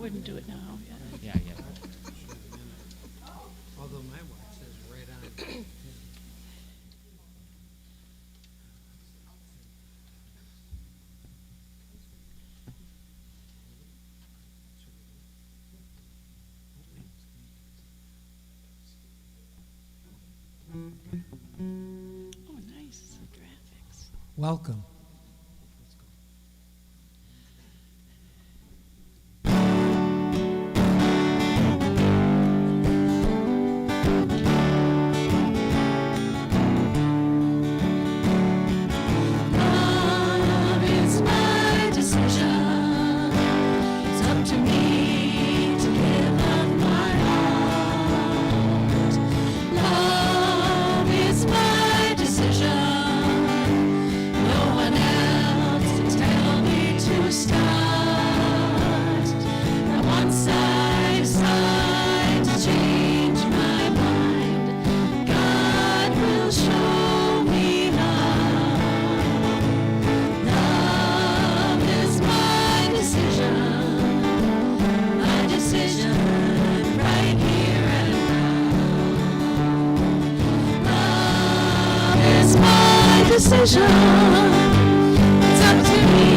wouldn't do it now. Yeah. Although my watch says right on. Oh, nice graphics. Welcome. Love is my decision. It's up to me to give up my heart. Love is my decision. No one else can tell me to start. Now once I decide to change my mind, God will show me how. Love is my decision right here and now. Love is my decision. It's up to me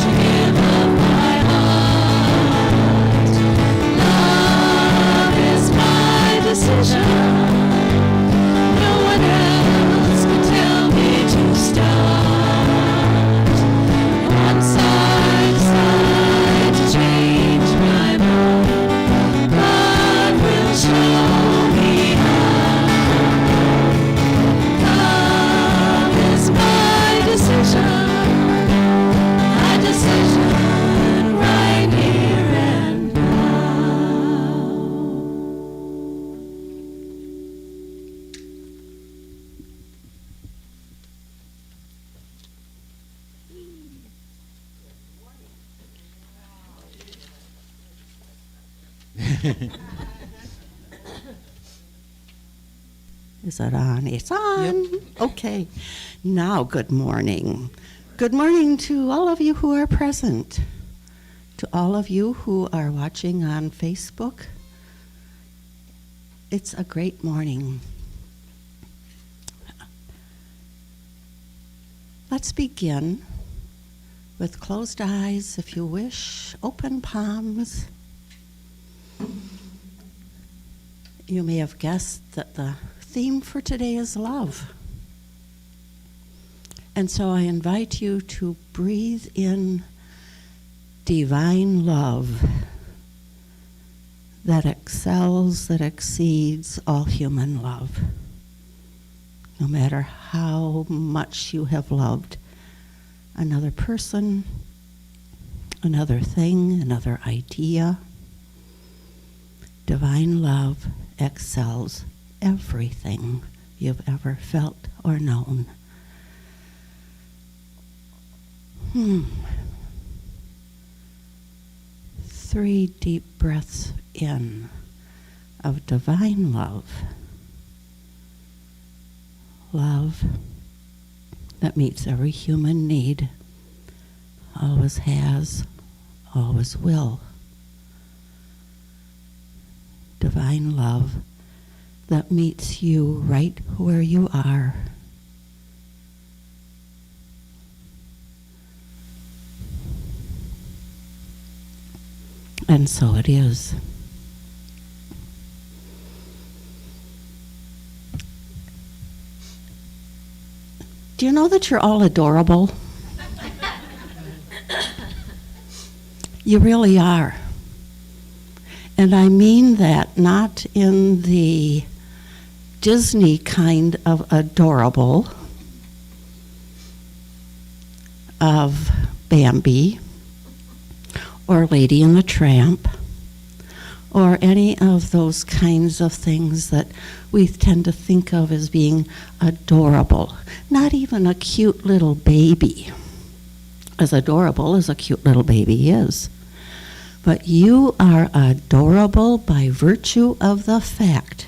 to give up my heart. Love is my decision. No one else can tell me to start. Once I decide to change my mind, God will show me how. Love is my decision. My decision right here and now. Is it on? It's on. Okay. Now, good morning. Good morning to all of you who are present, to all of you who are watching on Facebook. It's a great morning. Let's begin with closed eyes, if you wish, open palms. You may have guessed that the theme for today is love. And so I invite you to breathe in divine love that excels, that exceeds all human love. No matter how much you have loved another person, another thing, another idea, divine love excels everything you've ever felt or known. 3 deep breaths in of divine love. Love that meets every human need, always has, always will. Divine love that meets you right where you are. And so it is. Do you know that you're all adorable? You really are. And I mean that not in the Disney kind of adorable of Bambi or Lady and the Tramp or any of those kinds of things that we tend to think of as being adorable. Not even a cute little baby, as adorable as a cute little baby is. But you are adorable by virtue of the fact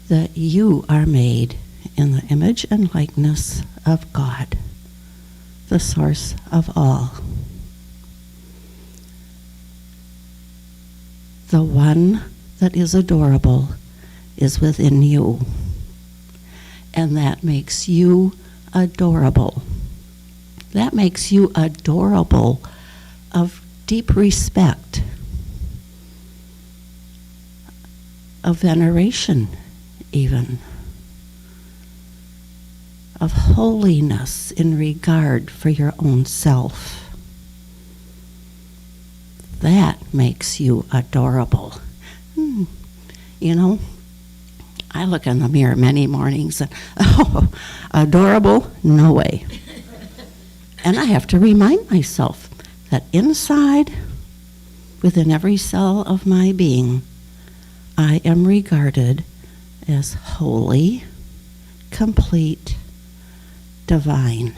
that you are made in the image and likeness of God, the source of all. The one that is adorable is within you. And that makes you adorable. That makes you adorable, of deep respect, of veneration even, of holiness in regard for your own self. That makes you adorable. You know, I look in the mirror many mornings and, oh, adorable? No way. And I have to remind myself that inside, within every cell of my being, I am regarded as holy, complete, divine.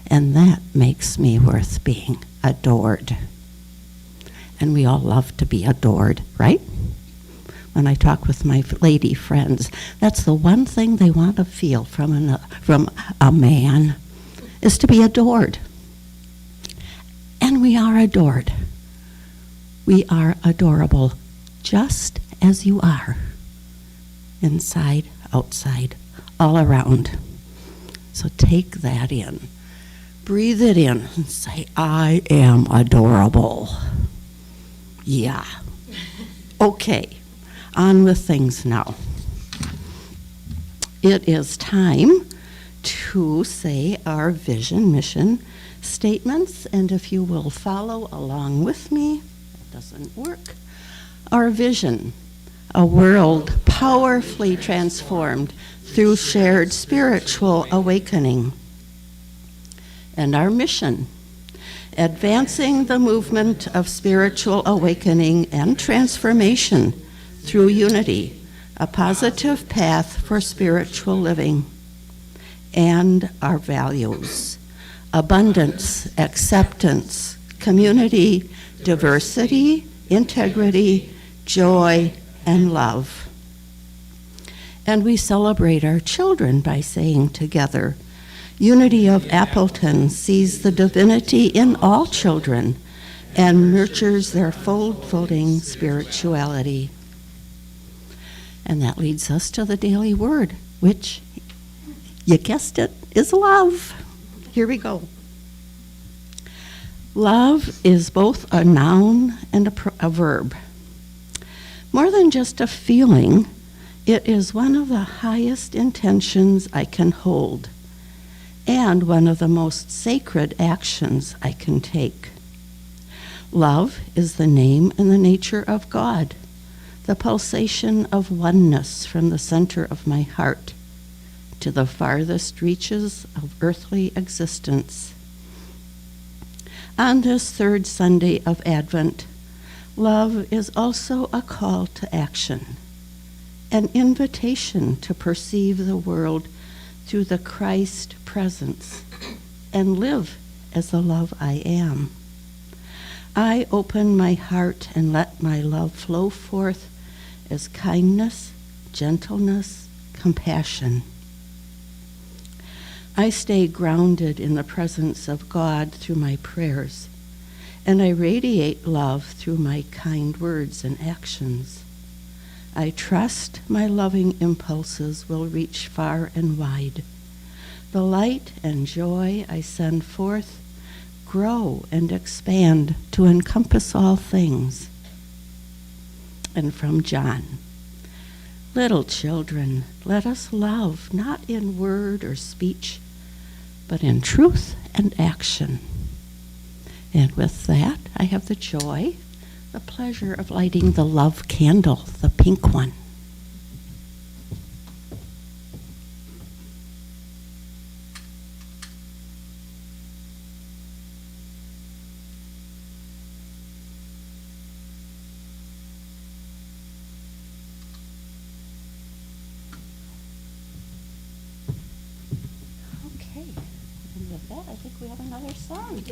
And that makes me worth being adored. And we all love to be adored, right? When I talk with my lady friends, that's the one thing they want to feel from a man, is to be adored. And we are adored. We are adorable, just as you are, inside, outside, all around. So take that in. Breathe it in and say, I am adorable. Yeah. Okay, on with things now. It is time to say our vision, mission statements, and if you will follow along with me, it doesn't work. Our vision, a world powerfully transformed through shared spiritual awakening. And our mission, advancing the movement of spiritual awakening and transformation through unity, a positive path for spiritual living. And our values, abundance, acceptance, community, diversity, integrity, joy, and love. And we celebrate our children by saying together, Unity of Appleton sees the divinity in all children and nurtures their folding spirituality. And that leads us to the daily word, which, you guessed it, is love. Here we go. Love is both a noun and a verb. More than just a feeling, it is one of the highest intentions I can hold, and one of the most sacred actions I can take. Love is the name and the nature of God, the pulsation of oneness from the center of my heart to the farthest reaches of earthly existence. On this third Sunday of Advent, love is also a call to action, an invitation to perceive the world through the Christ presence and live as the love I am. I open my heart and let my love flow forth as kindness, gentleness, compassion. I stay grounded in the presence of God through my prayers, and I radiate love through my kind words and actions. I trust my loving impulses will reach far and wide. The light and joy I send forth grow and expand to encompass all things. And from John, little children, let us love not in word or speech, but in truth and action. And with that, I have the joy, the pleasure of lighting the love candle, the pink one. Okay, and with that, I think we have another song.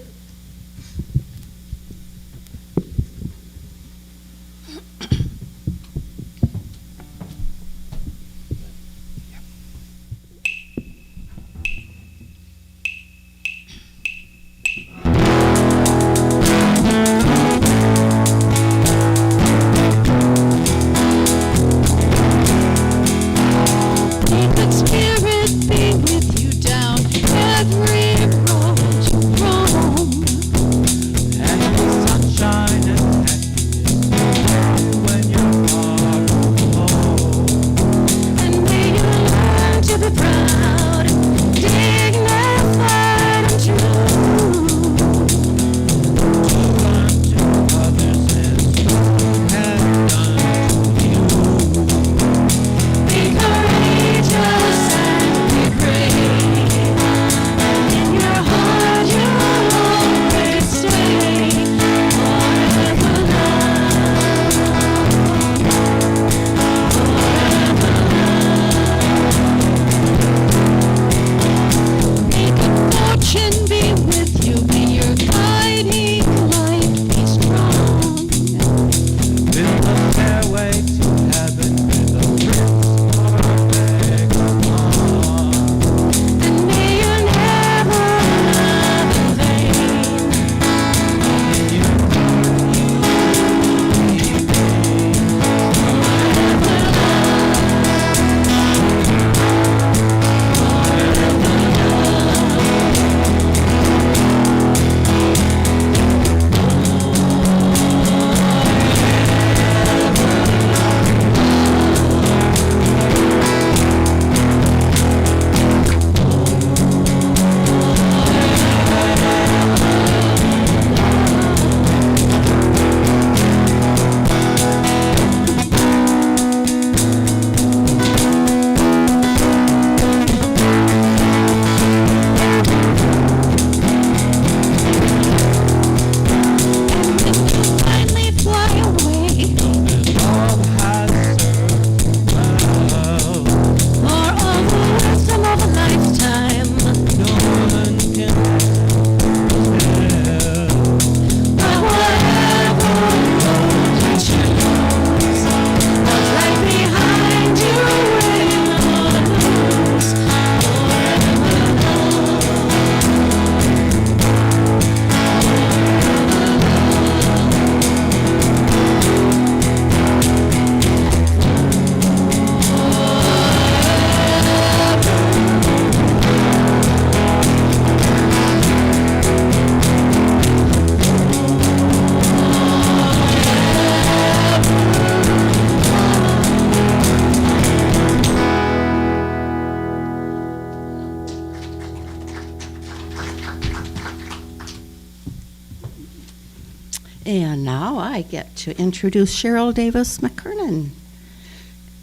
And now I get to introduce Cheryl Davis McKernan.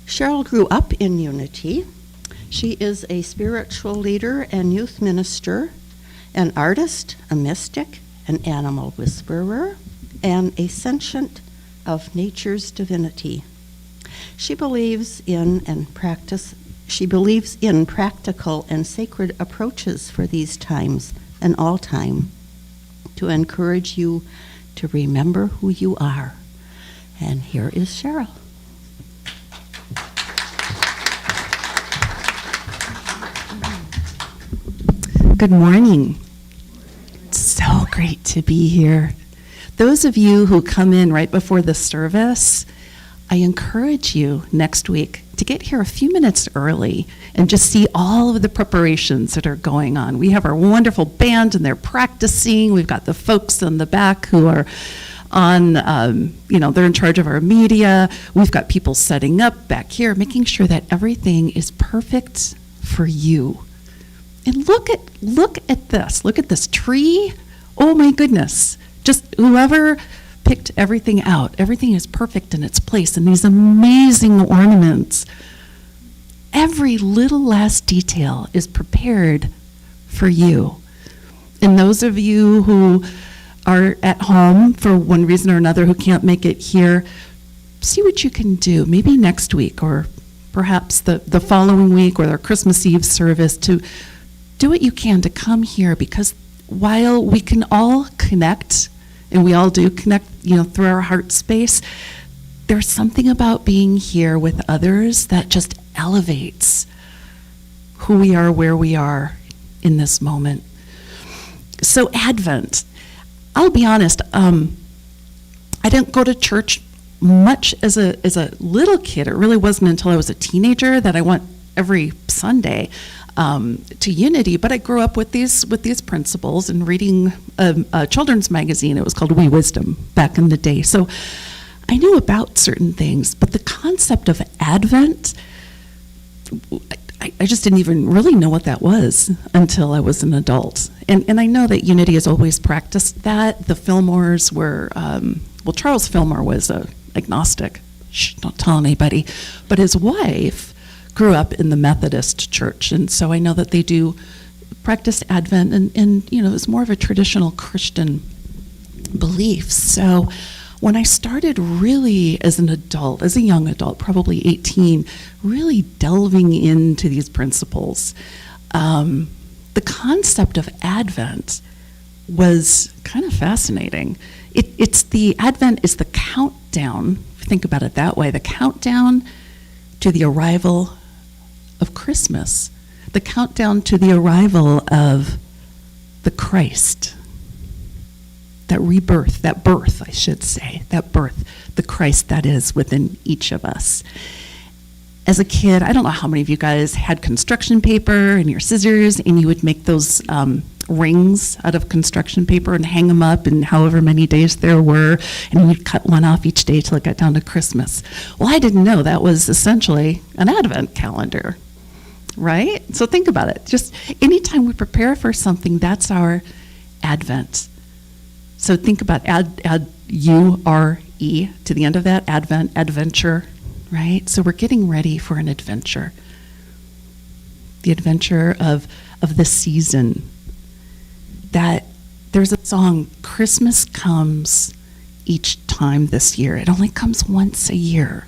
Cheryl grew up in Unity. She is a spiritual leader and youth minister, an artist, a mystic, an animal whisperer, and a sentient of nature's divinity. She believes in practical and sacred approaches for these times and all time to encourage you to remember who you are. And here is Cheryl. Good morning. It's so great to be here. Those of you who come in right before the service, I encourage you next week to get here a few minutes early and just see all of the preparations that are going on. We have our wonderful band and they're practicing. We've got the folks in the back who are on, they're in charge of our media. We've got people setting up back here, making sure that everything is perfect for you. And look at this. Look at this tree. Oh my goodness. Just whoever picked everything out. Everything is perfect in its place, and these amazing ornaments. Every little last detail is prepared for you. And those of you who are at home for one reason or another who can't make it here, see what you can do, maybe next week or perhaps the following week or our Christmas Eve service, to do what you can to come here, because while we can all connect, and we all do connect, through our heart space, there's something about being here with others that just elevates who we are, where we are in this moment. So Advent, I'll be honest, I didn't go to church much as a little kid. It really wasn't until I was a teenager that I went every Sunday to Unity, but I grew up with these principles and reading a children's magazine. It was called Y.O.U. back in the day. So I knew about certain things, but the concept of Advent, I just didn't even really know what that was until I was an adult. And I know that Unity has always practiced that. The Fillmores were, Charles Fillmore was agnostic. Shh, don't tell anybody. But his wife grew up in the Methodist church, and so I know that they do practice Advent, and it's more of a traditional Christian belief. So when I started really as an adult, as a young adult, probably 18, really delving into these principles, the concept of Advent was kind of fascinating. Advent is the countdown, think about it that way, the countdown to the arrival of Christmas, the countdown to the arrival of the Christ, that rebirth, that birth, I should say, that birth, the Christ that is within each of us. As a kid, I don't know how many of you guys had construction paper and your scissors, and you would make those rings out of construction paper and hang them up, and however many days there were, and you'd cut one off each day till it got down to Christmas. Well, I didn't know that was essentially an Advent calendar, right? So think about it. Just anytime we prepare for something, that's our Advent. So think about add U-R-E to the end of that, Advent, adventure, right? So we're getting ready for an adventure. The adventure of the season. That there's a song, Christmas comes each time this year. It only comes once a year.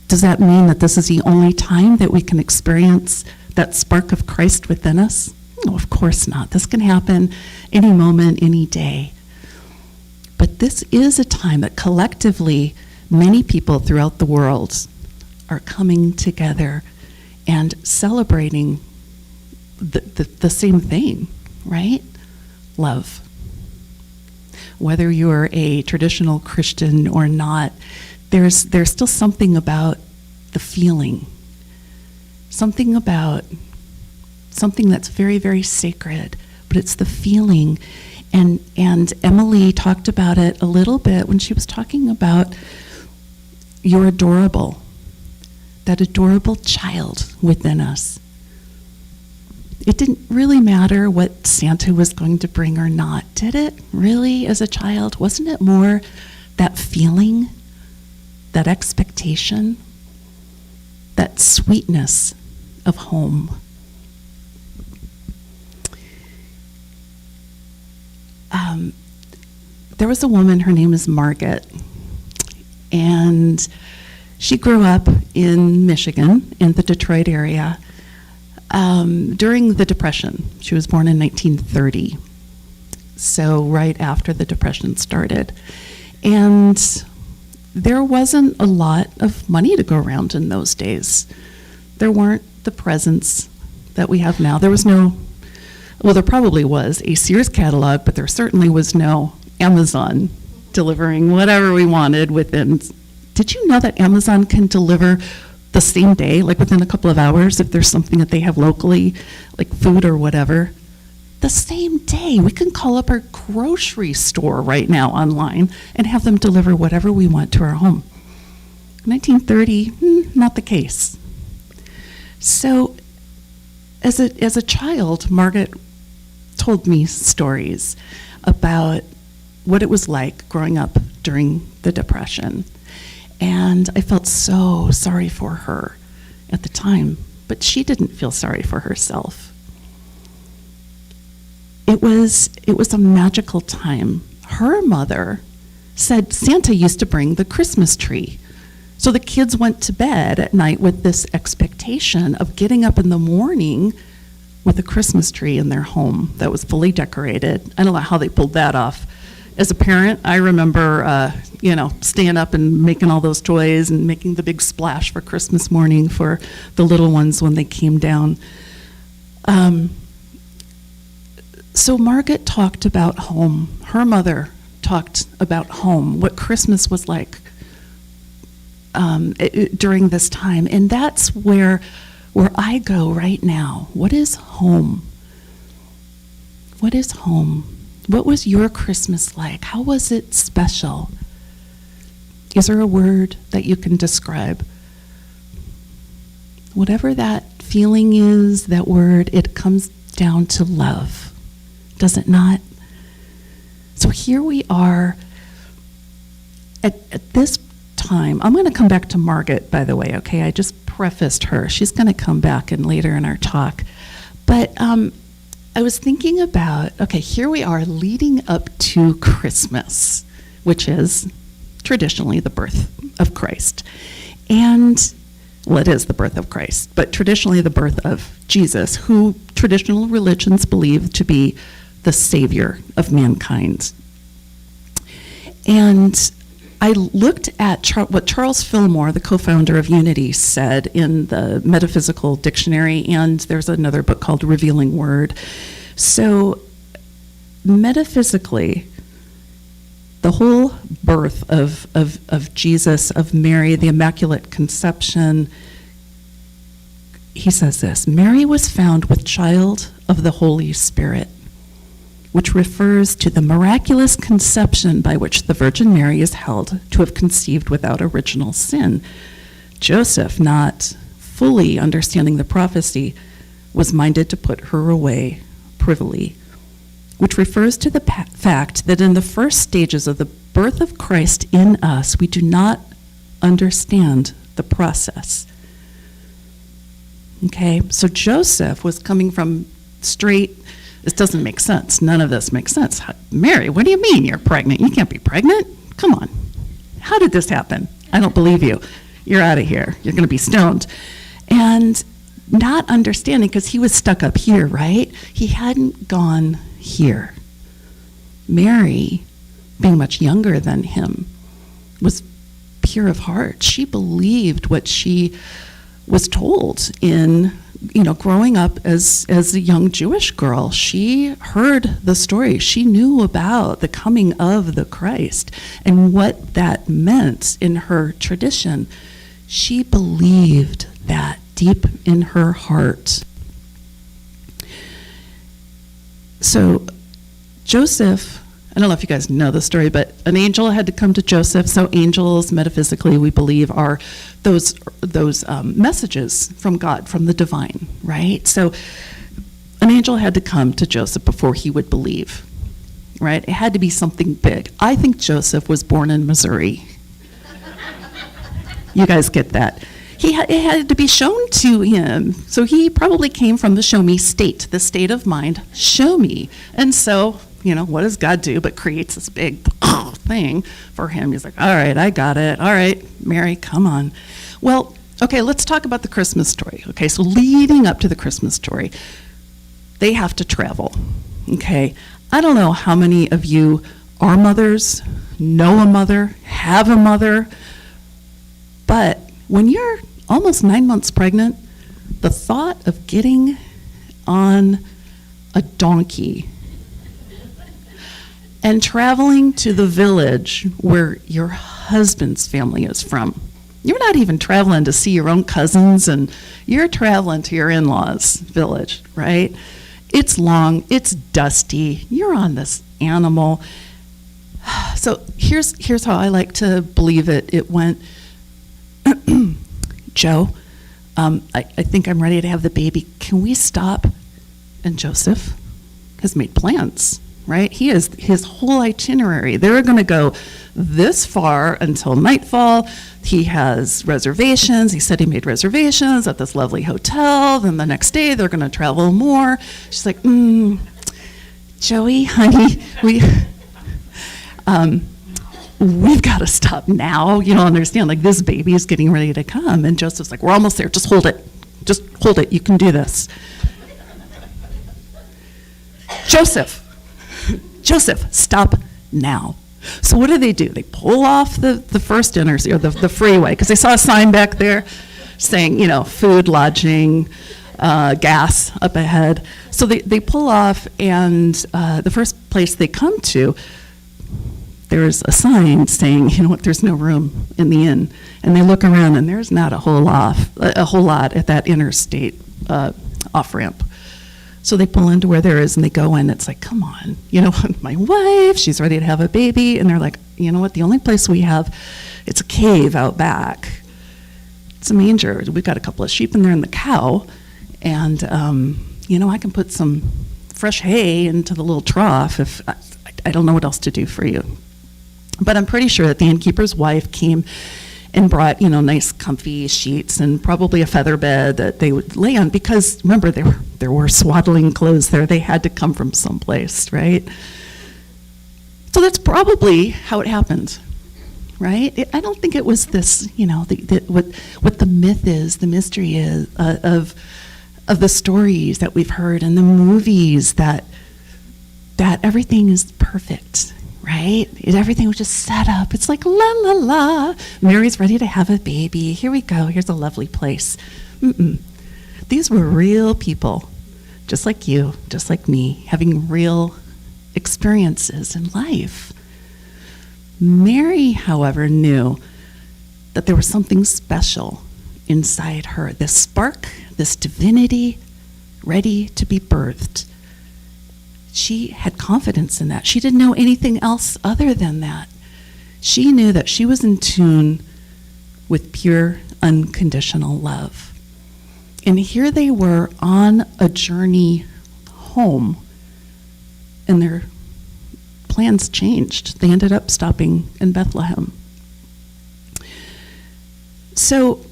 Does that mean that this is the only time that we can experience that spark of Christ within us? No, of course not. This can happen any moment, any day. But this is a time that collectively many people throughout the world are coming together and celebrating the same thing, right? Love. Whether you're a traditional Christian or not, there's still something about the feeling, something that's very, very sacred, but it's the feeling. And Emily talked about it a little bit when she was talking about you're adorable, that adorable child within us. It didn't really matter what Santa was going to bring or not, did it? Really, as a child? Wasn't it more that feeling, that expectation, that sweetness of home? There was a woman, her name is Margaret, and she grew up in Michigan, in the Detroit area, during the Depression. She was born in 1930, so right after the Depression started. And there wasn't a lot of money to go around in those days. There weren't the presents that we have now. There was no, well, there probably was a Sears catalog, but there certainly was no Amazon delivering whatever we wanted within. Did you know that Amazon can deliver the same day, like within a couple of hours, if there's something that they have locally, like food or whatever? The same day. We can call up our grocery store right now online and have them deliver whatever we want to our home. 1930, not the case. So as a child, Margaret told me stories about what it was like growing up during the Depression. And I felt so sorry for her at the time, but she didn't feel sorry for herself. It was a magical time. Her mother said Santa used to bring the Christmas tree. So the kids went to bed at night with this expectation of getting up in the morning with a Christmas tree in their home that was fully decorated. I don't know how they pulled that off. As a parent, I remember, staying up and making all those toys and making the big splash for Christmas morning for the little ones when they came down. So Margaret talked about home. Her mother talked about home, what Christmas was like during this time. And that's where I go right now. What is home? What is home? What was your Christmas like? How was it special? Is there a word that you can describe? Whatever that feeling is, that word, it comes down to love, does it not? So here we are at this time. I'm going to come back to Margaret, by the way, okay? I just prefaced her. She's going to come back and later in our talk. But I was thinking about, okay, here we are leading up to Christmas, which is traditionally the birth of Christ. And, well, it is the birth of Christ, but traditionally the birth of Jesus, who traditional religions believe to be the Savior of mankind. And I looked at what Charles Fillmore, the co-founder of Unity, said in the Metaphysical Dictionary, and there's another book called Revealing Word. So metaphysically, the whole birth of Jesus, of Mary, the Immaculate Conception, he says this: Mary was found with child of the Holy Spirit, which refers to the miraculous conception by which the Virgin Mary is held to have conceived without original sin. Joseph, not fully understanding the prophecy, was minded to put her away privily, which refers to the fact that in the first stages of the birth of Christ in us, we do not understand the process. Okay, so Joseph was coming from straight, this doesn't make sense. None of this makes sense. Mary, what do you mean you're pregnant? You can't be pregnant. Come on. How did this happen? I don't believe you. You're out of here. You're going to be stoned. And not understanding, because he was stuck up here, right? He hadn't gone here. Mary, being much younger than him, was pure of heart. She believed what she was told in, growing up as a young Jewish girl. She heard the story. She knew about the coming of the Christ and what that meant in her tradition. She believed that deep in her heart. So Joseph, I don't know if you guys know the story, but an angel had to come to Joseph. So angels, metaphysically, we believe, are those messages from God, from the divine, right? So An angel had to come to Joseph before he would believe, right? It had to be something big. I think Joseph was born in Missouri. You guys get that? It had to be shown to him. So he probably came from the show me state, the state of mind, show me. And so, what does God do but creates this big thing for him? He's like, all right, I got it. All right, Mary, come on. Well, okay, let's talk about the Christmas story. Okay, so leading up to the Christmas story, they have to travel. Okay, I don't know how many of you are mothers, know a mother, have a mother, but when you're almost 9 months pregnant, the thought of getting on a donkey and traveling to the village where your husband's family is from. You're not even traveling to see your own cousins, and you're traveling to your in-laws' village, right? It's long, it's dusty, you're on this animal. So here's how I like to believe it. It went, Joe, I think I'm ready to have the baby. Can we stop? And Joseph has made plans, right? He has his whole itinerary. They're going to go this far until nightfall. He has reservations. He said he made reservations at this lovely hotel. Then the next day they're going to travel more. She's like, Joey, honey, we've got to stop now. You don't understand, like this baby is getting ready to come. And Joseph's like, we're almost there. Just hold it. Just hold it. You can do this. Joseph, stop now. So what do? They pull off the first interstate, or the freeway, because they saw a sign back there saying, food, lodging, gas up ahead. So they pull off, and the first place they come to, there's a sign saying, there's no room in the inn. And they look around, and there's not a whole lot at that interstate off-ramp. So they pull into where there is, and they go in. It's like, come on, my wife, she's ready to have a baby. And they're like, you know what, the only place we have, it's a cave out back. It's a manger. We've got a couple of sheep in there and the cow. And, I can put some fresh hay into the little trough if I don't know what else to do for you. But I'm pretty sure that the innkeeper's wife came and brought, nice comfy sheets and probably a feather bed that they would lay on, because remember, there were swaddling clothes there. They had to come from someplace, right? So that's probably how it happened, right? I don't think it was this, what the myth is, the mystery is of the stories that we've heard and the movies that everything is perfect. Right? Everything was just set up. It's like, la, la, la. Mary's ready to have a baby. Here we go. Here's a lovely place. These were real people, just like you, just like me, having real experiences in life. Mary, however, knew that there was something special inside her, this spark, this divinity ready to be birthed. She had confidence in that. She didn't know anything else other than that. She knew that she was in tune with pure, unconditional love. And here they were on a journey home, and their plans changed. They ended up stopping in Bethlehem. So,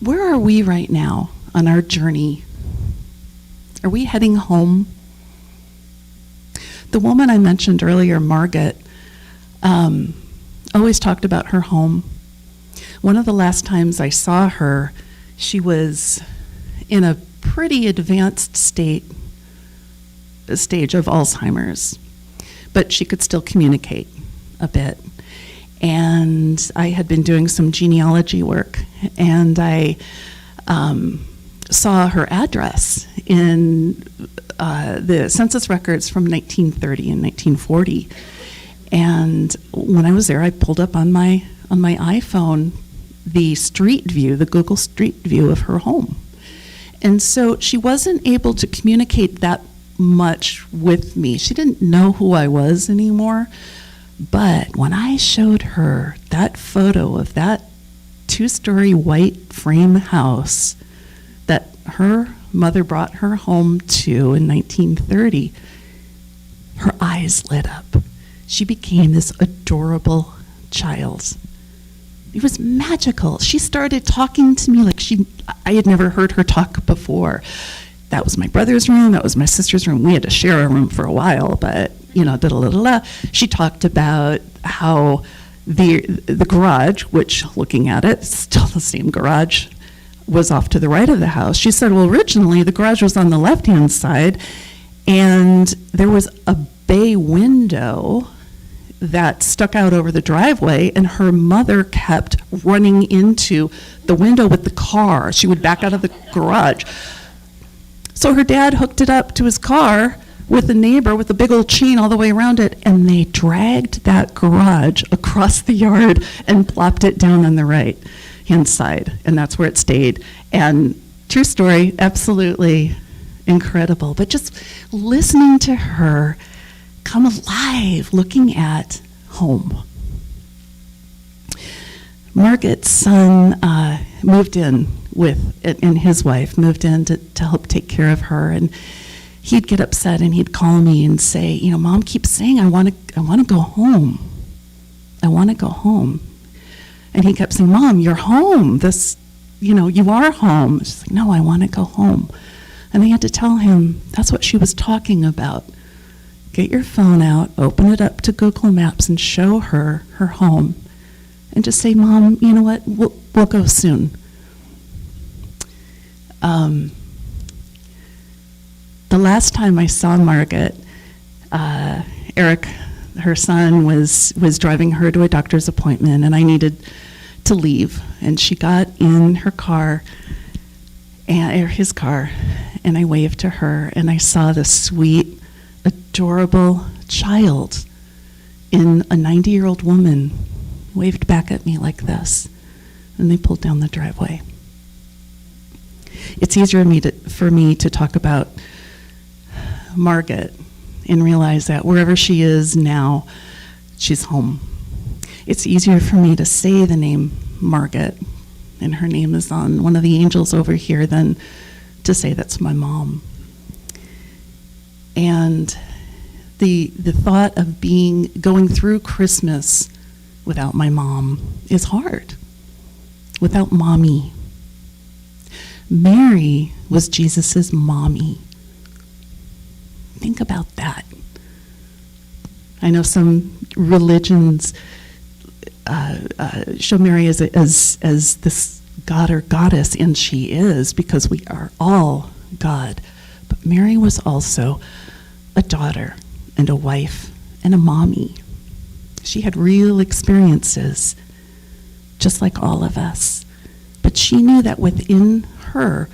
where are we right now on our journey? Are we heading home? The woman I mentioned earlier, Margaret, always talked about her home. One of the last times I saw her, she was in a pretty advanced stage of Alzheimer's, but she could still communicate a bit. And I had been doing some genealogy work, and I saw her address in the census records from 1930 and 1940. And when I was there, I pulled up on my iPhone the street view, the Google Street View of her home. And so she wasn't able to communicate that much with me. She didn't know who I was anymore. But when I showed her that photo of that 2-story white frame house that her mother brought her home to in 1930, her eyes lit up. She became this adorable child. It was magical. She started talking to me like I had never heard her talk before. That was my brother's room, that was my sister's room. We had to share a room for a while, but, da-da-da-da-da. She talked about how the garage, which, looking at it, still the same garage, was off to the right of the house. She said, well, originally the garage was on the left-hand side, and there was a bay window that stuck out over the driveway, and her mother kept running into the window with the car. She would back out of the garage. So her dad hooked it up to his car with a neighbor with a big old chain all the way around it, and they dragged that garage across the yard and plopped it down on the right-hand side, and that's where it stayed. And true story, absolutely incredible. But just listening to her come alive, looking at home. Margaret's son moved in and his wife moved in to help take care of her, and he'd get upset and he'd call me and say, Mom keeps saying I want to go home. I want to go home. And he kept saying, Mom, you're home. You are home. She's like, no, I want to go home. And I had to tell him that's what she was talking about. Get your phone out, open it up to Google Maps, and show her home. And just say, Mom, you know what, we'll go soon. The last time I saw Margaret, Eric, her son, was driving her to a doctor's appointment, and I needed to leave. And she got in her car, or his car, and I waved to her, and I saw this sweet, adorable child in a 90-year-old woman waved back at me like this, and they pulled down the driveway. It's easier for me to talk about Margaret and realize that wherever she is now, she's home. It's easier for me to say the name Margaret, and her name is on one of the angels over here, than to say that's my mom. And the thought of going through Christmas without my mom is hard. Without mommy. Mary was Jesus's mommy. Think about that. I know some religions show Mary as this god or goddess, and she is, because we are all God. But Mary was also a daughter and a wife and a mommy. She had real experiences, just like all of us. But she knew that within her,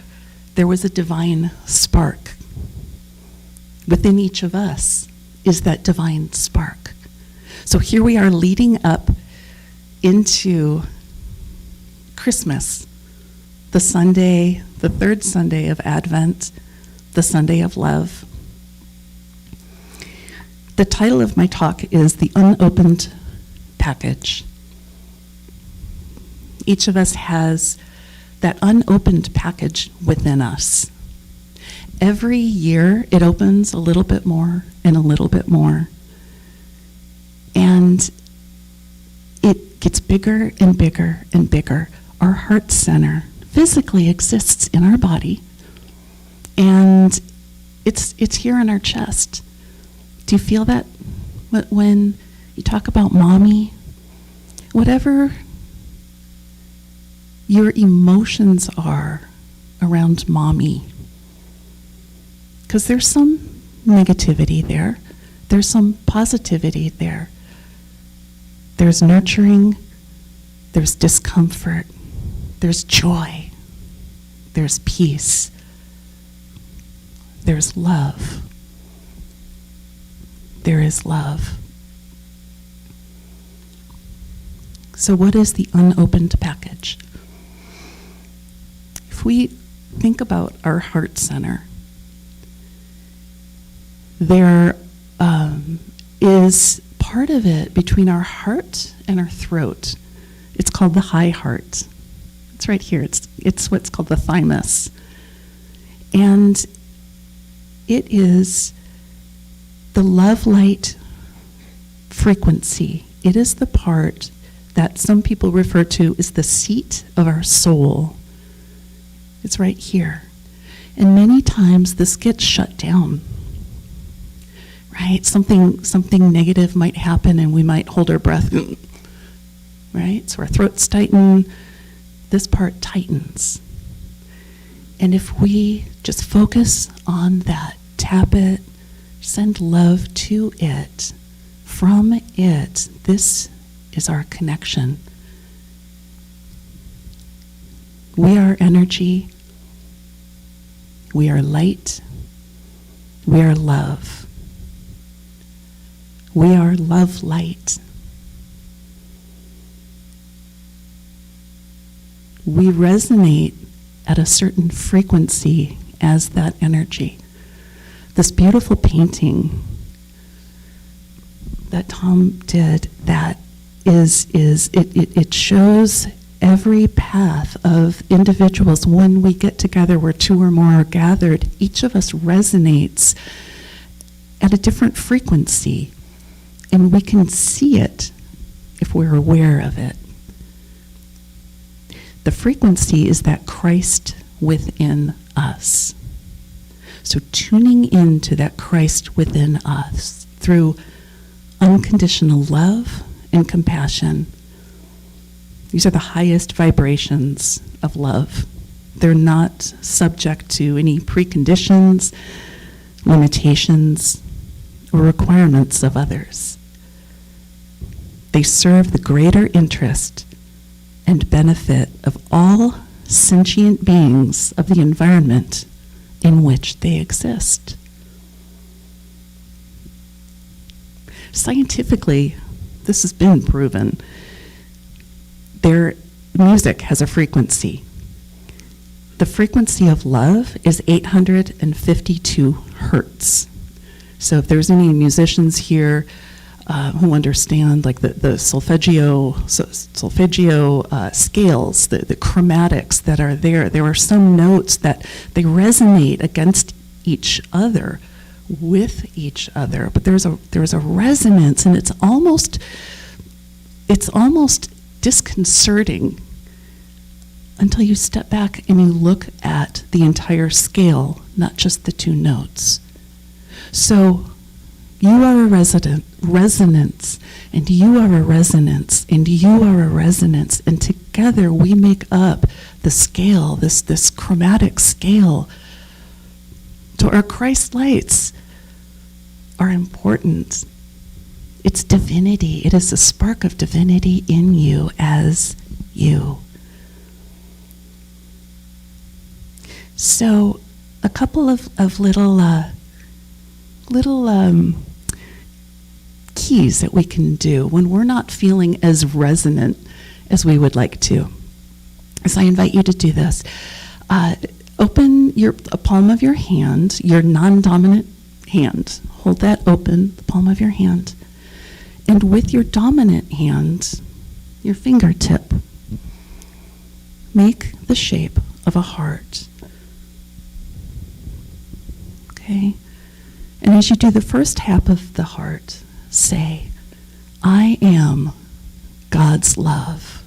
there was a divine spark. Within each of us is that divine spark. So here we are leading up into Christmas, the third Sunday of Advent, the Sunday of love. The title of my talk is The Unopened Package. Each of us has that unopened package within us. Every year it opens a little bit more and a little bit more. And it gets bigger and bigger and bigger. Our heart center physically exists in our body, and it's here in our chest. Do you feel that when you talk about mommy? Whatever your emotions are around mommy, because there's some negativity there, there's some positivity there. There's nurturing, there's discomfort, there's joy, there's peace, there's love. There is love. So what is the unopened package? If we think about our heart center, there is part of it between our heart and our throat. It's called the high heart. It's right here. It's what's called the thymus. And it is the love light frequency. It is the part that some people refer to as the seat of our soul. It's right here. And many times this gets shut down. Right? Something negative might happen and we might hold our breath. Right? So our throats tighten. This part tightens. And if we just focus on that, tap it, send love to it, from it, this is our connection. We are energy. We are light. We are love. We are love light. We resonate at a certain frequency as that energy. This beautiful painting that Tom did, that it shows every path of individuals. When we get together where two or more are gathered, each of us resonates at a different frequency, and we can see it if we're aware of it. The frequency is that Christ within us. So tuning into that Christ within us through unconditional love and compassion. These are the highest vibrations of love. They're not subject to any preconditions, limitations, or requirements of others. They serve the greater interest and benefit of all sentient beings of the environment in which they exist. Scientifically, this has been proven. Their music has a frequency. The frequency of love is 852 hertz. So if there's any musicians here who understand like the solfeggio scales, the chromatics that are there are some notes that they resonate against each other, with each other, but there's a resonance, and it's almost disconcerting until you step back and you look at the entire scale, not just the two notes. So you are a resonance, and you are a resonance, and you are a resonance, and together we make up the scale, this chromatic scale. So our Christ lights are important. It's divinity. It is a spark of divinity in you as you. So a couple of little keys that we can do when we're not feeling as resonant as we would like to. So I invite you to do this. Open a palm of your hand, your non-dominant hand. Hold that open, the palm of your hand. And with your dominant hand, your fingertip, make the shape of a heart. Okay? And as you do the first half of the heart, say, I am God's love.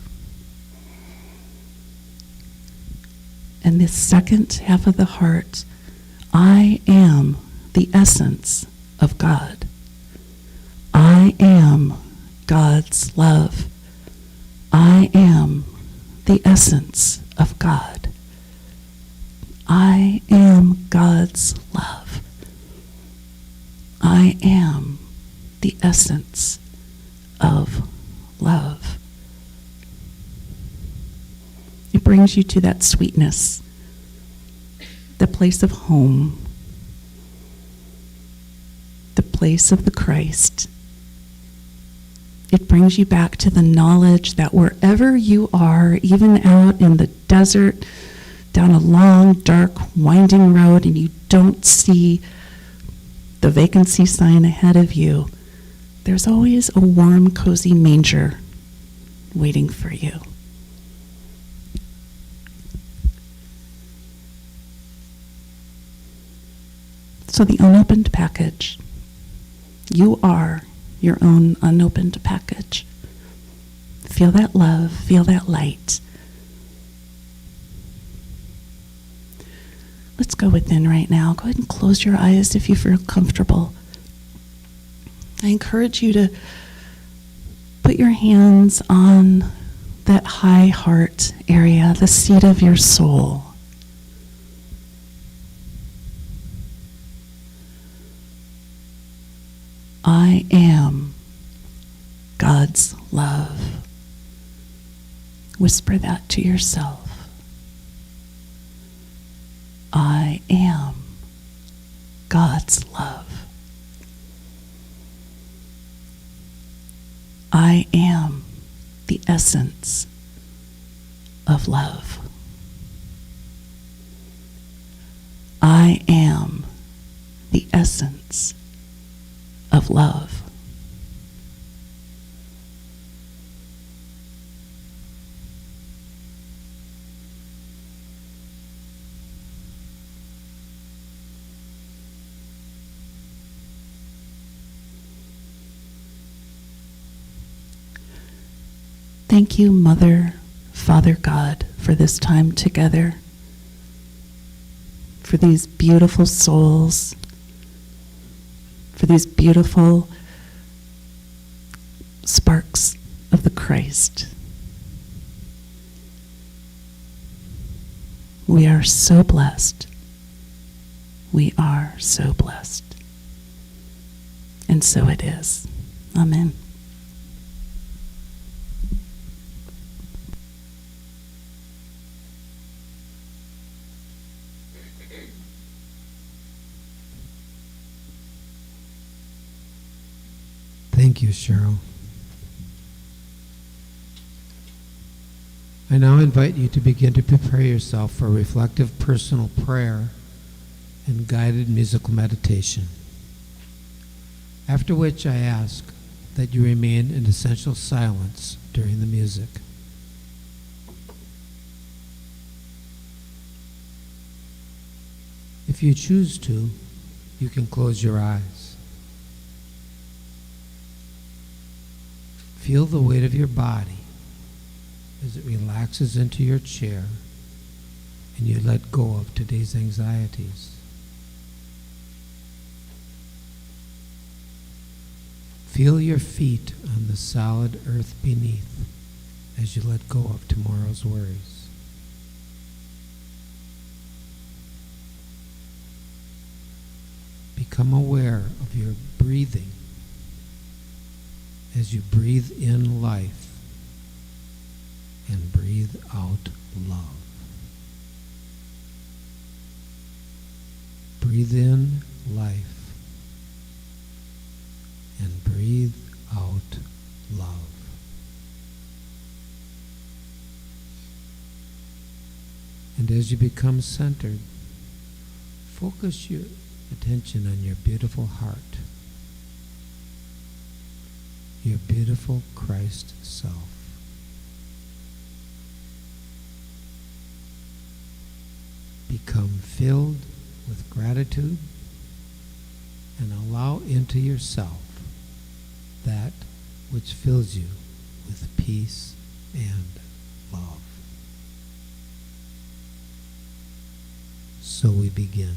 And this second half of the heart, I am the essence of God. I am God's love. I am the essence of God. I am God's love. I am the essence of love. It brings you to that sweetness, the place of home, the place of the Christ. It brings you back to the knowledge that wherever you are, even out in the desert, down a long, dark, winding road, and you don't see the vacancy sign ahead of you, there's always a warm, cozy manger waiting for you. So the unopened package. You are your own unopened package. Feel that love, feel that light. Let's go within right now. Go ahead and close your eyes if you feel comfortable. I encourage you to put your hands on that high heart area, the seat of your soul. I am God's love. Whisper that to yourself. I am God's love. I am the essence of love. I am the essence of love. Thank you, Mother, Father God, for this time together, for these beautiful souls, for these beautiful sparks of the Christ. We are so blessed. We are so blessed. And so it is. Amen. Thank you, Cheryl. I now invite you to begin to prepare yourself for reflective personal prayer and guided musical meditation. After which I ask that you remain in essential silence during the music. If you choose to, you can close your eyes. Feel the weight of your body as it relaxes into your chair and you let go of today's anxieties. Feel your feet on the solid earth beneath as you let go of tomorrow's worries. Become aware of your breathing as you breathe in life and breathe out love. Breathe in life and breathe out love. And as you become centered, focus your attention on your beautiful heart, your beautiful Christ self. Become filled with gratitude and allow into yourself that which fills you with peace and love. So we begin.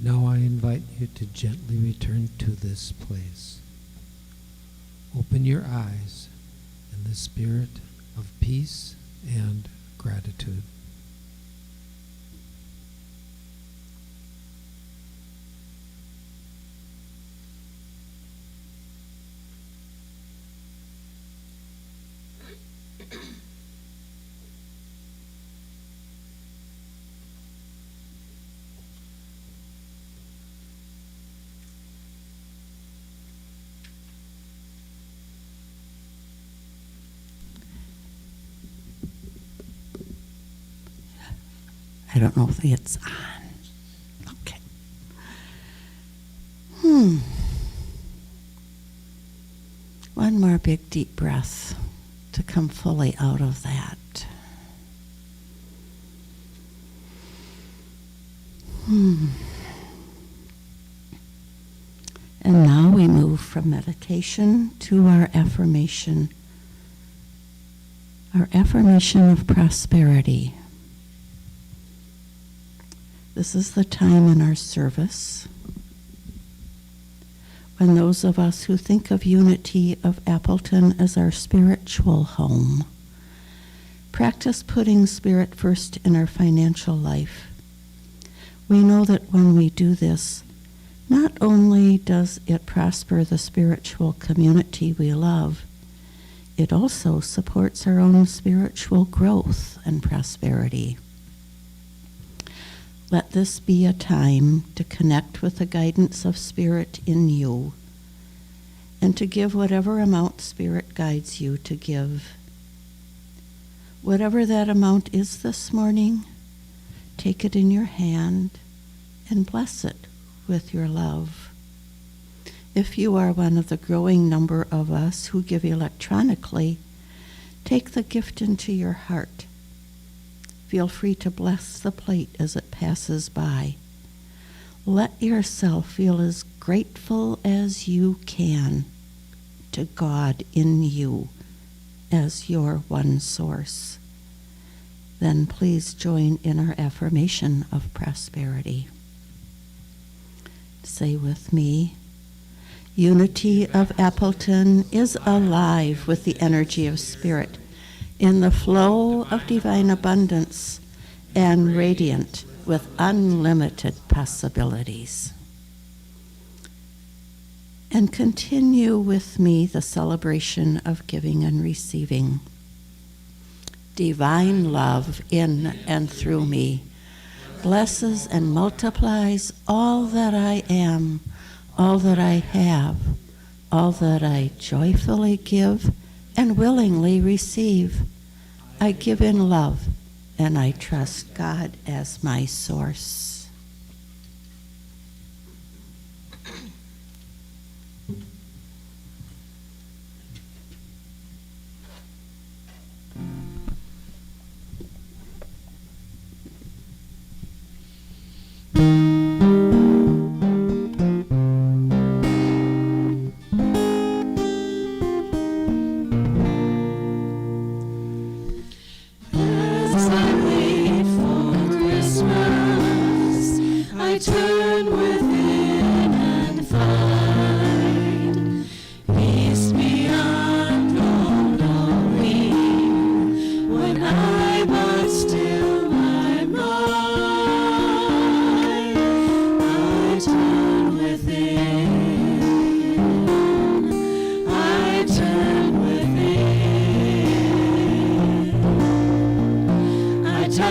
Now I invite you to gently return to this place. Open your eyes in the spirit of peace and gratitude. I don't know if it's on. Okay. One more big deep breath to come fully out of that. And now we move from meditation to our affirmation of prosperity. This is the time in our service when those of us who think of Unity of Appleton as our spiritual home practice putting Spirit first in our financial life. We know that when we do this, not only does it prosper the spiritual community we love, it also supports our own spiritual growth and prosperity. Let this be a time to connect with the guidance of Spirit in you and to give whatever amount Spirit guides you to give. Whatever that amount is this morning, take it in your hand and bless it with your love. If you are one of the growing number of us who give electronically, take the gift into your heart. Feel free to bless the plate as it passes by. Let yourself feel as grateful as you can to God in you as your one source. Then please join in our affirmation of prosperity. Say with me, Unity of Appleton is alive with the energy of Spirit, in the flow of divine abundance, and radiant with unlimited possibilities. And continue with me the celebration of giving and receiving. Divine love in and through me blesses and multiplies all that I am, all that I have, all that I joyfully give and willingly receive. I give in love, and I trust God as my source.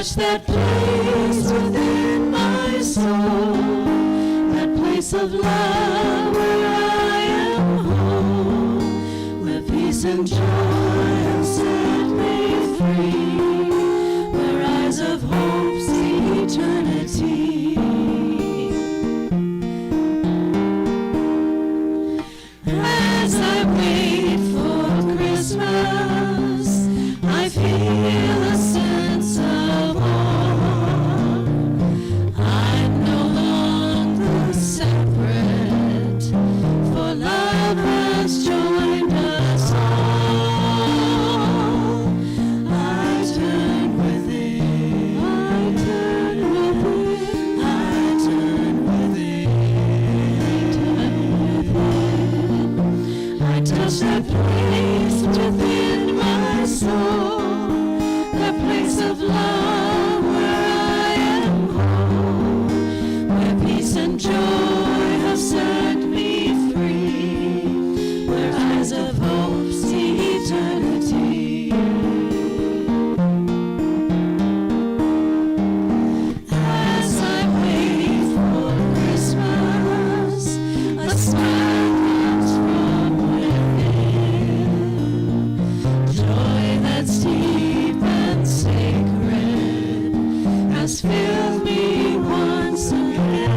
touch that place within my soul, that place of love where I am home, where peace and joy have set me free, where eyes of hope see eternity. As I wait for Christmas, I feel a sense of awe. I'm no longer separate, for love has joined us all. I turn within, I turn within, I turn within, I turn within. I touch that place within my soul, that place of love where I am home, where peace and joy have set me free, where eyes of hope see eternity. As I wait for Christmas, a smile comes from within, joy that's deep and sacred has filled me once again.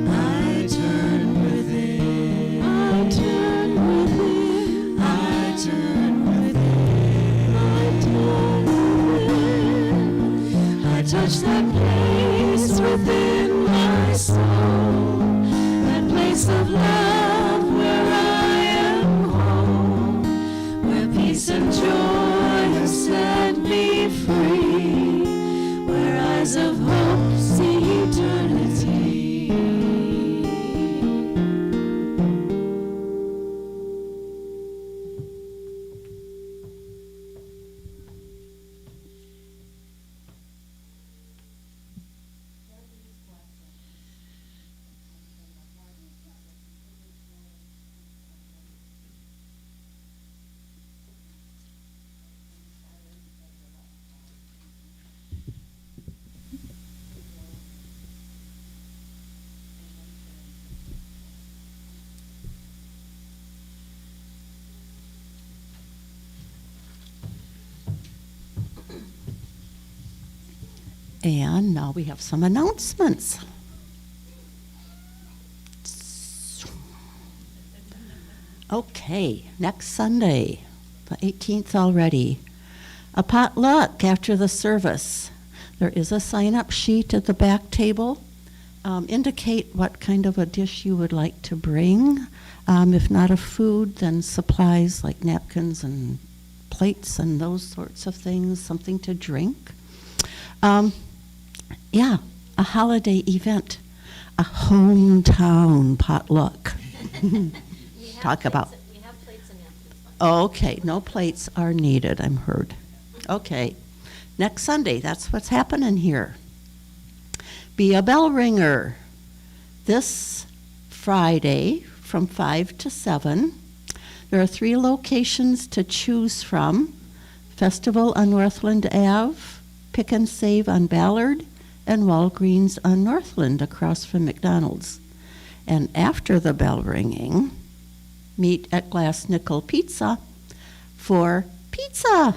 I turn within, I turn within, I turn within, I turn within. I touch that place within my soul, that place of love where I am home, where peace and joy have set me free, where eyes of hope see eternity. And now we have some announcements. Okay, next Sunday, the 18th already, a potluck after the service. There is a sign-up sheet at the back table. Indicate what kind of a dish you would like to bring. If not a food, then supplies like napkins and plates and those sorts of things, something to drink. Yeah, a holiday event, a hometown potluck. Talk about. We have plates and napkins. Okay, no plates are needed, I'm heard. Okay, next Sunday, that's what's happening here. Be a bell ringer. This Friday from 5 to 7. There are 3 locations to choose from. Festival on Northland Ave, Pick and Save on Ballard, and Walgreens on Northland across from McDonald's. And after the bell ringing, meet at Glass Nickel Pizza for pizza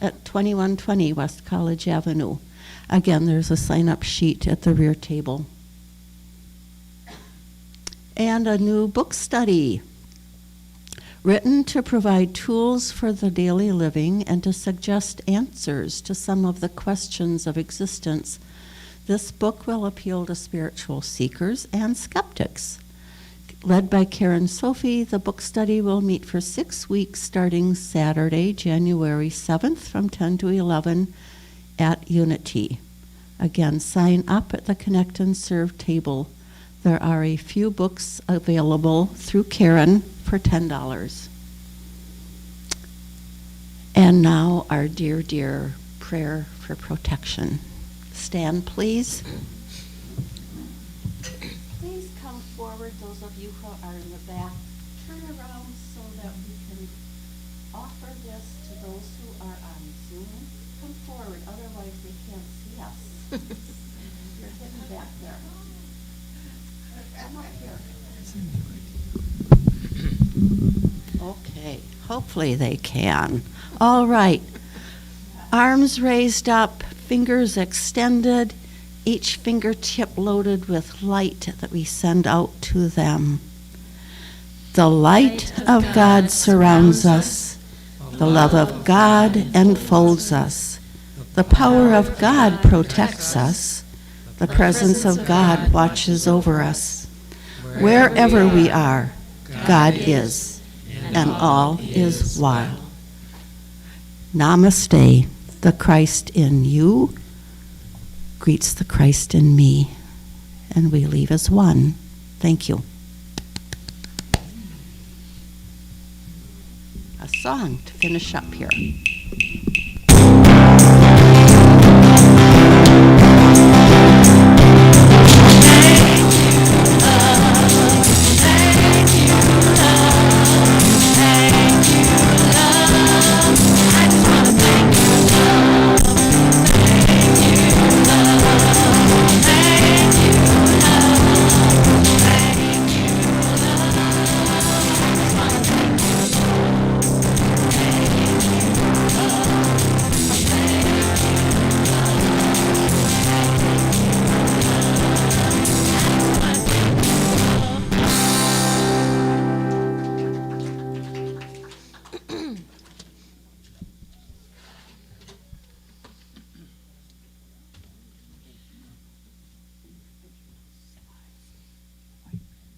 at 2120 West College Avenue. Again, there's a sign-up sheet at the rear table. And a new book study written to provide tools for the daily living and to suggest answers to some of the questions of existence. This book will appeal to spiritual seekers and skeptics. Led by Karen Sophie, the book study will meet for 6 weeks starting Saturday, January 7th from 10 to 11 at Unity. Again, sign up at the Connect and Serve table. There are a few books available through Karen for $10. And now our dear, dear prayer for protection. Stand, please. Please come forward, those of you who are in the back. Turn around so that we can offer this to those who are on Come forward, otherwise they can't see us. You're hidden back there. Come up here. Okay, hopefully they can. All right. Arms raised up, fingers extended, each fingertip loaded with light that we send out to them. The light of God surrounds us. The love of God enfolds us. The power of God protects us. The presence of God watches over us. Wherever we are, God is, and all is well. Namaste. The Christ in you greets the Christ in me, and we leave as one. Thank you. A song to finish up here.